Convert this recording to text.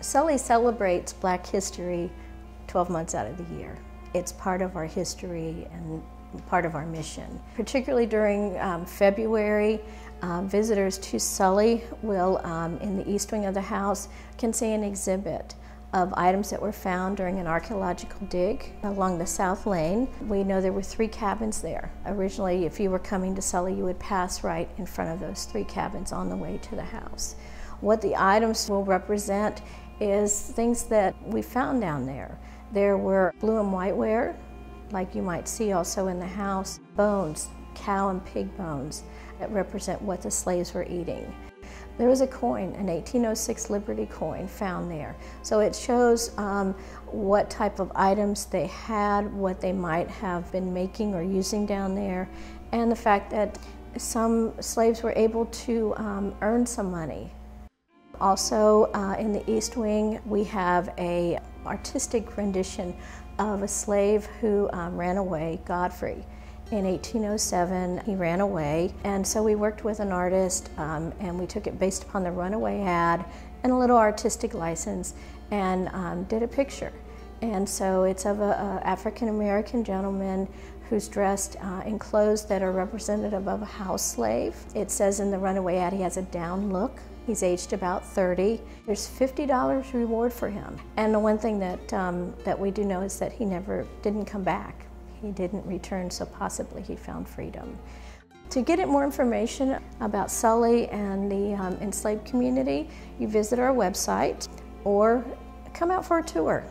Sully celebrates Black history 12 months out of the year. It's part of our history and part of our mission. Particularly during February, visitors to Sully will, in the east wing of the house, can see an exhibit of items that were found during an archaeological dig along the South Lane. We know there were 3 cabins there. Originally, if you were coming to Sully, you would pass right in front of those 3 cabins on the way to the house. What the items will represent is things that we found down there. There were blue and white ware, like you might see also in the house, bones, cow and pig bones, that represent what the slaves were eating. There was a coin, an 1806 Liberty coin, found there. So it shows what type of items they had, what they might have been making or using down there, and the fact that some slaves were able to earn some money. Also, in the East Wing, we have an artistic rendition of a slave who ran away, Godfrey. In 1807, he ran away, and so we worked with an artist, and we took it based upon the runaway ad and a little artistic license, and did a picture. And so it's of an African-American gentleman who's dressed in clothes that are representative of a house slave. It says in the runaway ad he has a down look. He's aged about 30. There's $50 reward for him. And the one thing that we do know is that he didn't come back. He didn't return, so possibly he found freedom. To get more information about Sully and the enslaved community, you visit our website or come out for a tour.